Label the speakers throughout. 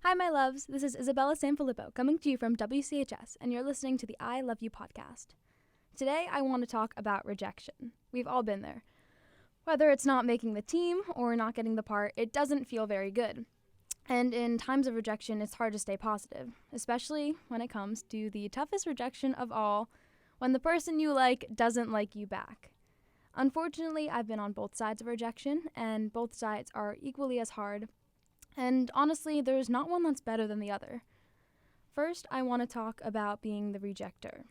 Speaker 1: Hi, my loves. This is Isabella Sanfilippo coming to you from WCHS, and you're listening to the I Love You podcast. Today, I want to talk about rejection. We've all been there. Whether it's not making the team or not getting the part, it doesn't feel very good. And in times of rejection, it's hard to stay positive, especially when it comes to the toughest rejection of all, when the person you like doesn't like you back. Unfortunately, I've been on both sides of rejection, and both sides are equally as hard. And honestly, there's not one that's better than the other. First, I want to talk about being the rejecter.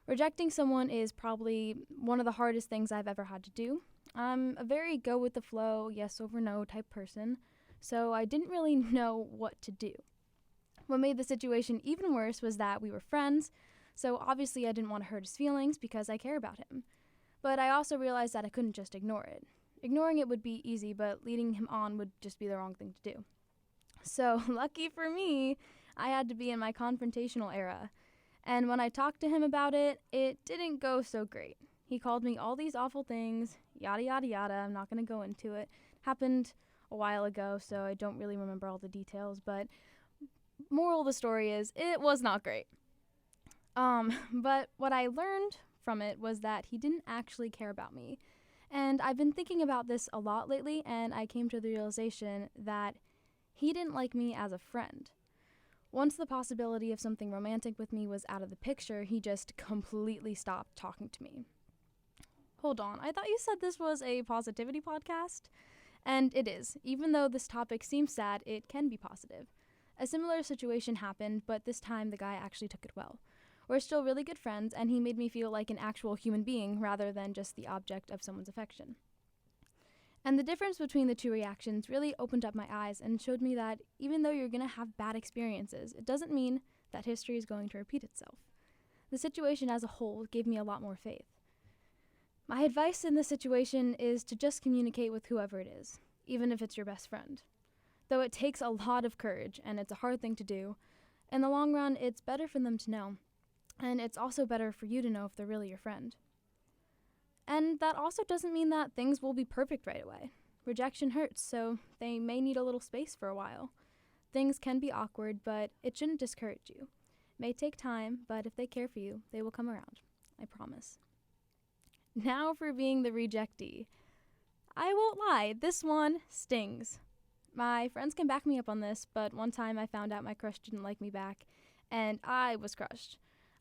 Speaker 1: Rejecting someone is probably one of the hardest things I've ever had to do. I'm a very go-with-the-flow, yes over no type person, so I didn't really know what to do. What made the situation even worse was that we were friends, so obviously I didn't want to hurt his feelings because I care about him. But I also realized that I couldn't just ignore it. Ignoring it would be easy, but leading him on would just be the wrong thing to do. So, lucky for me, I had to be in my confrontational era. And when I talked to him about it, it didn't go so great. He called me all these awful things, yada yada yada. I'm not going to go into it. Happened a while ago, so I don't really remember all the details, but moral of the story is, it was not great. But what I learned from it was that he didn't actually care about me. And I've been thinking about this a lot lately, and I came to the realization that he didn't like me as a friend. Once the possibility of something romantic with me was out of the picture, he just completely stopped talking to me. Hold on, I thought you said this was a positivity podcast? And it is. Even though this topic seems sad, it can be positive. A similar situation happened, but this time the guy actually took it well. We're still really good friends, and he made me feel like an actual human being rather than just the object of someone's affection. And the difference between the two reactions really opened up my eyes and showed me that even though you're going to have bad experiences, it doesn't mean that history is going to repeat itself. The situation as a whole gave me a lot more faith. My advice in this situation is to just communicate with whoever it is, even if it's your best friend. Though it takes a lot of courage and it's a hard thing to do, in the long run, it's better for them to know. And it's also better for you to know if they're really your friend. And that also doesn't mean that things will be perfect right away. Rejection hurts, so they may need a little space for a while. Things can be awkward, but it shouldn't discourage you. It may take time, but if they care for you, they will come around. I promise. Now for being the rejectee. I won't lie, this one stings. My friends can back me up on this, but one time I found out my crush didn't like me back, and I was crushed.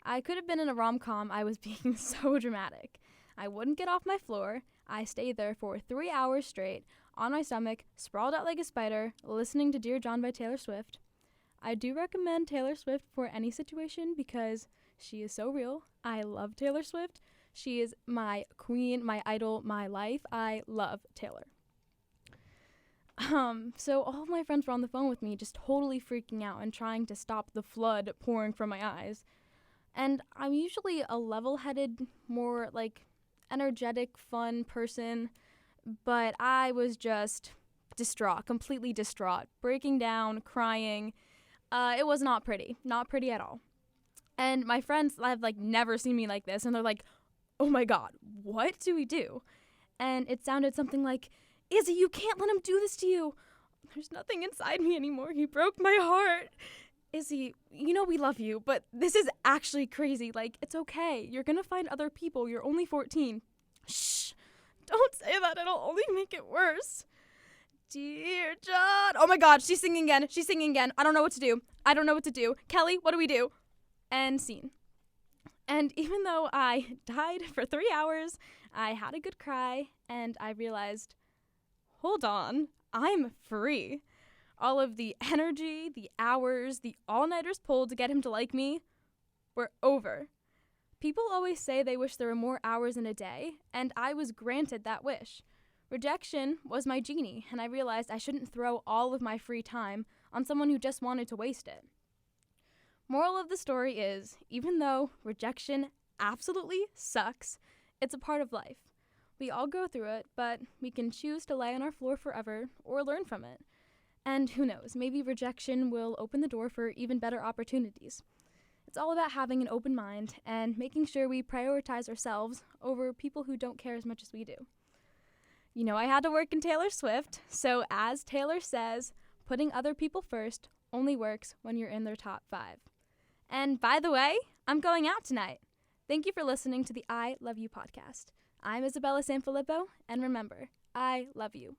Speaker 1: I could have been in a rom-com. I was being so dramatic. I wouldn't get off my floor. I stayed there for 3 hours straight, on my stomach, sprawled out like a spider, listening to Dear John by Taylor Swift. I do recommend Taylor Swift for any situation because she is so real. I love Taylor Swift. She is my queen, my idol, my life. I love Taylor. So all of my friends were on the phone with me, just totally freaking out and trying to stop the flood pouring from my eyes. And I'm usually a level-headed, more like energetic, fun person, but I was just distraught, completely distraught, breaking down, crying. It was not pretty at all. And my friends have never seen me like this, and they're like, "Oh my God, what do we do?" And it sounded something like, "Izzy, you can't let him do this to you. There's nothing inside me anymore. He broke my heart. Izzy, you know we love you, but this is actually crazy. It's okay. You're gonna find other people. You're only 14. Shh. Don't say that. It'll only make it worse. Dear John." Oh my God, she's singing again. I don't know what to do. Kelly, what do we do? And scene. And even though I died for 3 hours, I had a good cry, and I realized, hold on, I'm free. All of the energy, the hours, the all-nighters pulled to get him to like me were over. People always say they wish there were more hours in a day, and I was granted that wish. Rejection was my genie, and I realized I shouldn't throw all of my free time on someone who just wanted to waste it. Moral of the story is, even though rejection absolutely sucks, it's a part of life. We all go through it, but we can choose to lay on our floor forever or learn from it. And who knows, maybe rejection will open the door for even better opportunities. It's all about having an open mind and making sure we prioritize ourselves over people who don't care as much as we do. You know, I had to work in Taylor Swift, so as Taylor says, putting other people first only works when you're in their top 5. And by the way, I'm going out tonight. Thank you for listening to the I Love You podcast. I'm Isabella Sanfilippo, and remember, I love you.